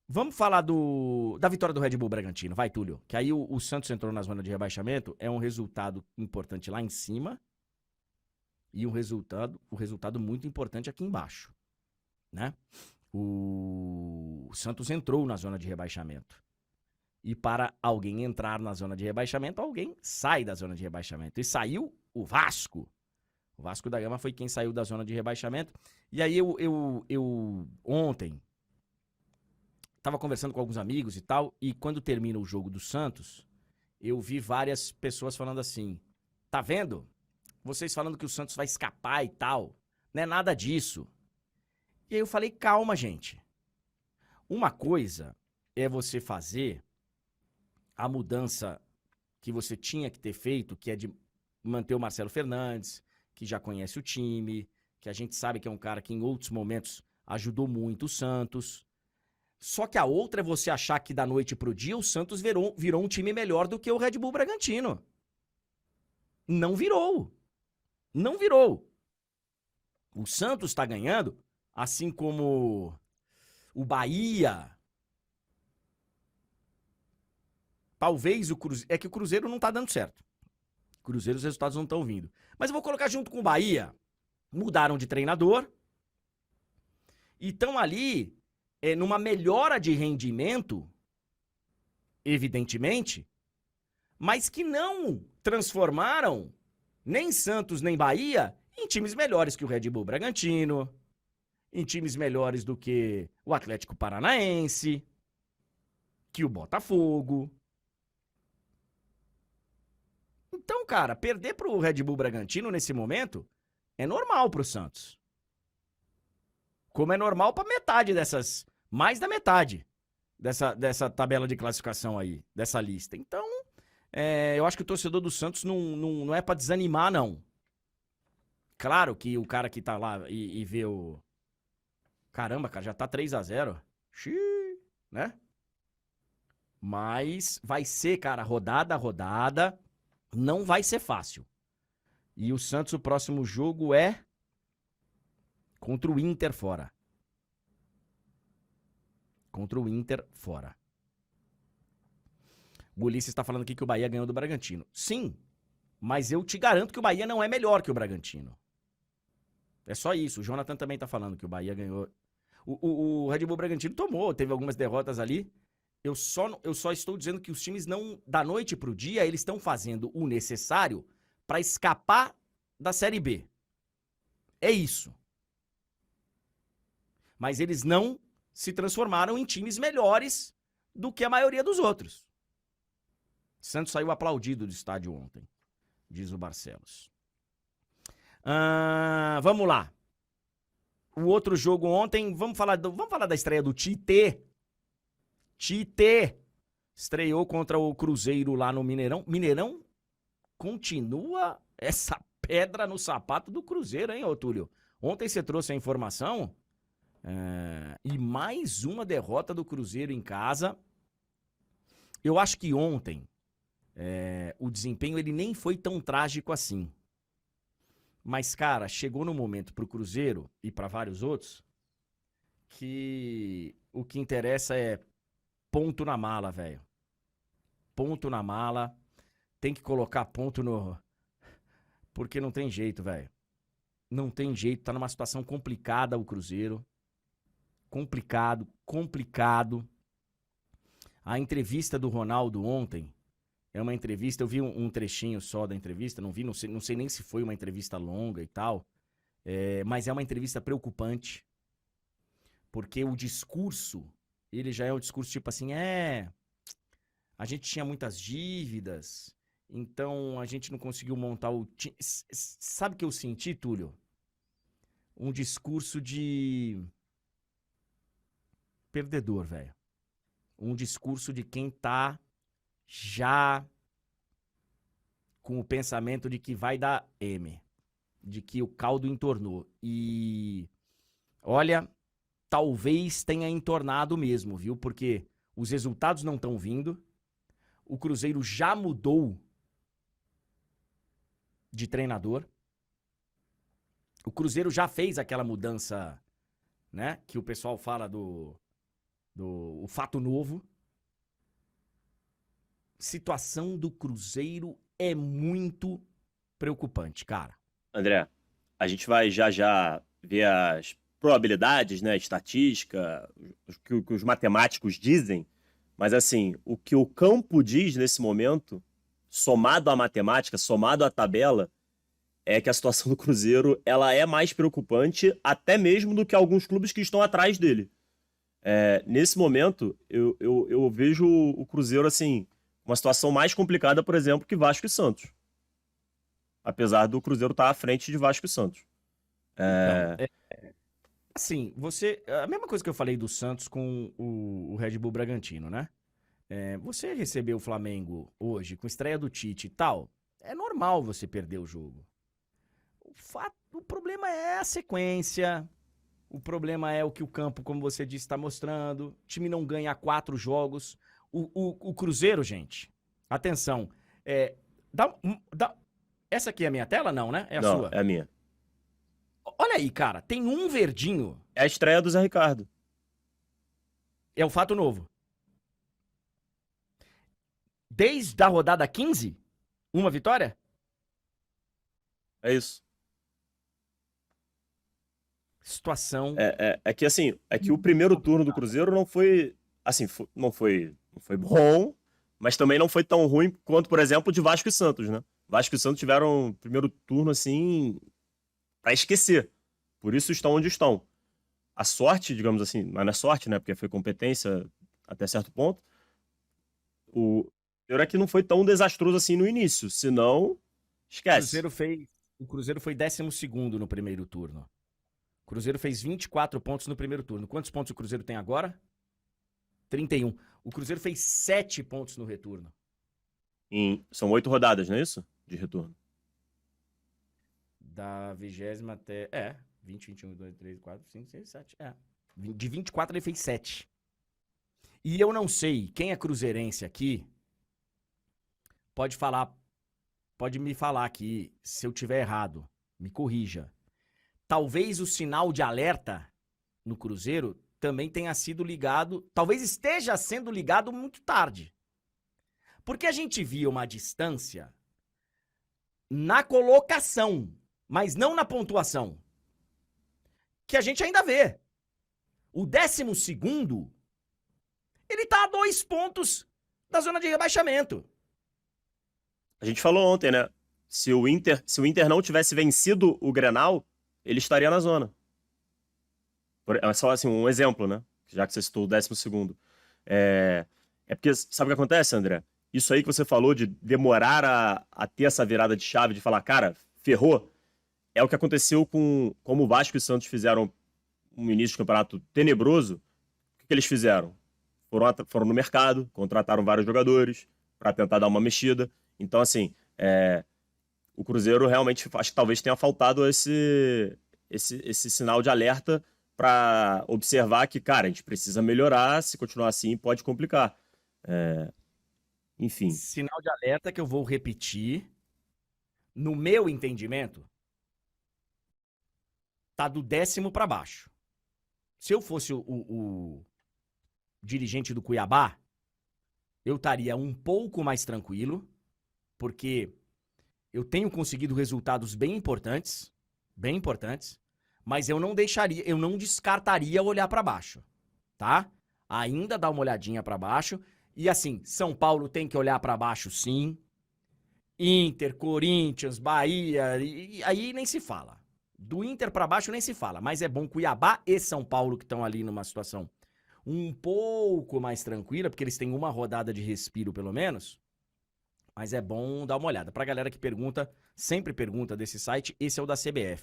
Vamos falar da vitória do Red Bull Bragantino. Vai, Túlio. Que aí o Santos entrou na zona de rebaixamento. É um resultado importante lá em cima. E um resultado muito importante aqui embaixo. Né? O Santos entrou na zona de rebaixamento. E para alguém entrar na zona de rebaixamento, alguém sai da zona de rebaixamento. E saiu o Vasco. O Vasco da Gama foi quem saiu da zona de rebaixamento. E aí eu ontem tava conversando com alguns amigos e tal, e quando termina o jogo do Santos, eu vi várias pessoas falando assim, tá vendo? Vocês falando que o Santos vai escapar e tal. Não é nada disso. E aí eu falei, calma, gente. Uma coisa é você fazer a mudança que você tinha que ter feito, que é de manter o Marcelo Fernandes, que já conhece o time, que a gente sabe que é um cara que em outros momentos ajudou muito o Santos. Só que a outra é você achar que da noite pro dia o Santos virou um time melhor do que o Red Bull Bragantino. Não virou. Não virou. O Santos tá ganhando, assim como o Bahia. Talvez o Cruzeiro... É que o Cruzeiro não tá dando certo. O Cruzeiro, os resultados não estão vindo. Mas eu vou colocar junto com o Bahia. Mudaram de treinador. E estão ali numa melhora de rendimento, evidentemente, mas que não transformaram nem Santos nem Bahia em times melhores que o Red Bull Bragantino, em times melhores do que o Atlético Paranaense, que o Botafogo. Então, cara, perder pro Red Bull Bragantino nesse momento é normal pro Santos. Como é normal pra metade dessas... Mais da metade dessa tabela de classificação aí, dessa lista. Então, eu acho que o torcedor do Santos não é pra desanimar, não. Claro que o cara que tá lá e vê o... Caramba, cara, já tá 3-0. Xiii, né? Mas vai ser, cara, rodada a rodada. Não vai ser fácil. E o Santos, o próximo jogo é contra o Inter fora. Contra o Inter fora. O Ulisses está falando aqui que o Bahia ganhou do Bragantino. Sim, mas eu te garanto que o Bahia não é melhor que o Bragantino. É só isso. O Jonathan também está falando que o Bahia ganhou. O Red Bull Bragantino teve algumas derrotas ali. Eu só estou dizendo que os times não, da noite pro dia, eles estão fazendo o necessário para escapar da Série B. É isso. Mas eles não se transformaram em times melhores do que a maioria dos outros. Santos saiu aplaudido do estádio ontem, diz o Barcelos. Vamos lá. O outro jogo ontem, vamos falar da estreia do Tite. Tite estreou contra o Cruzeiro lá no Mineirão. Mineirão continua essa pedra no sapato do Cruzeiro, hein, ô Túlio? Ontem você trouxe a informação e mais uma derrota do Cruzeiro em casa. Eu acho que ontem o desempenho ele nem foi tão trágico assim. Mas, cara, chegou no momento pro Cruzeiro e para vários outros que o que interessa é ponto na mala, velho. Ponto na mala. Tem que colocar ponto no... Porque não tem jeito, velho. Não tem jeito. Tá numa situação complicada o Cruzeiro. Complicado. A entrevista do Ronaldo ontem é uma entrevista... Eu vi um trechinho só da entrevista. Não sei nem se foi uma entrevista longa e tal. Mas é uma entrevista preocupante. Porque o discurso... Ele já é um discurso tipo assim, a gente tinha muitas dívidas, então a gente não conseguiu montar o time. Sabe o que eu senti, Túlio? Um discurso de perdedor, velho. Um discurso de quem tá já com o pensamento de que vai dar M. De que o caldo entornou. E olha... Talvez tenha entornado mesmo, viu? Porque os resultados não estão vindo. O Cruzeiro já mudou de treinador. O Cruzeiro já fez aquela mudança, né? Que o pessoal fala do o fato novo. Situação do Cruzeiro é muito preocupante, cara. André, a gente vai já ver as probabilidades, né, estatística, o que os matemáticos dizem, mas assim, o que o campo diz nesse momento, somado à matemática, somado à tabela, é que a situação do Cruzeiro ela é mais preocupante até mesmo do que alguns clubes que estão atrás dele. Nesse momento, eu vejo o Cruzeiro assim, uma situação mais complicada, por exemplo, que Vasco e Santos. Apesar do Cruzeiro estar à frente de Vasco e Santos. Então, assim, a mesma coisa que eu falei do Santos com o Red Bull Bragantino, né? Você recebeu o Flamengo hoje com estreia do Tite e tal, é normal você perder o jogo. O problema é a sequência, o problema é o que o campo, como você disse, está mostrando. O time não ganha 4 jogos. O Cruzeiro, gente, atenção, essa aqui é a minha tela? Não, né? É a Não, sua. é a minha. Olha aí, cara, tem um verdinho. É a estreia do Zé Ricardo. É o fato novo. Desde a rodada 15, uma vitória? É isso. Situação. É que assim, é que o primeiro turno do Cruzeiro não foi, assim, não foi bom, mas também não foi tão ruim quanto, por exemplo, de Vasco e Santos, né? Vasco e Santos tiveram um primeiro turno assim pra esquecer. Por isso estão onde estão. A sorte, digamos assim, mas não é sorte, né? Porque foi competência até certo ponto. O Cruzeiro é que não foi tão desastroso assim no início, senão esquece. O Cruzeiro foi 12º no primeiro turno. O Cruzeiro fez 24 pontos no primeiro turno. Quantos pontos o Cruzeiro tem agora? 31. O Cruzeiro fez 7 pontos no retorno. São 8 rodadas, não é isso? De retorno. Da 20ª até... 20, 21, 2, 3, 4, 5, 6, 7. De 24 ele fez 7. E eu não sei, quem é cruzeirense aqui, pode me falar aqui, se eu tiver errado, me corrija. Talvez o sinal de alerta no Cruzeiro também tenha sido ligado, talvez esteja sendo ligado muito tarde. Porque a gente via uma distância na colocação, mas não na pontuação. Que a gente ainda vê. O 12º, ele tá a 2 pontos da zona de rebaixamento. A gente falou ontem, né? Se o Inter não tivesse vencido o Grenal, ele estaria na zona. É só assim, um exemplo, né? Já que você citou o 12º. É porque, sabe o que acontece, André? Isso aí que você falou de demorar a ter essa virada de chave, de falar, cara, ferrou, é o que aconteceu como o Vasco e o Santos fizeram um início de campeonato tenebroso. O que eles fizeram? Foram no mercado, contrataram vários jogadores para tentar dar uma mexida. Então, assim, o Cruzeiro realmente, acho que talvez tenha faltado esse sinal de alerta para observar que, cara, a gente precisa melhorar, se continuar assim pode complicar. Enfim. Sinal de alerta que eu vou repetir, no meu entendimento, tá do 10º para baixo. Se eu fosse o dirigente do Cuiabá, eu estaria um pouco mais tranquilo, porque eu tenho conseguido resultados bem importantes, mas eu não descartaria olhar para baixo, tá? Ainda dá uma olhadinha para baixo, e assim, São Paulo tem que olhar para baixo sim, Inter, Corinthians, Bahia, e aí nem se fala. Do Inter para baixo nem se fala, mas é bom Cuiabá e São Paulo que estão ali numa situação um pouco mais tranquila, porque eles têm uma rodada de respiro pelo menos. Mas é bom dar uma olhada. Pra galera que pergunta, sempre pergunta desse site, esse é o da CBF.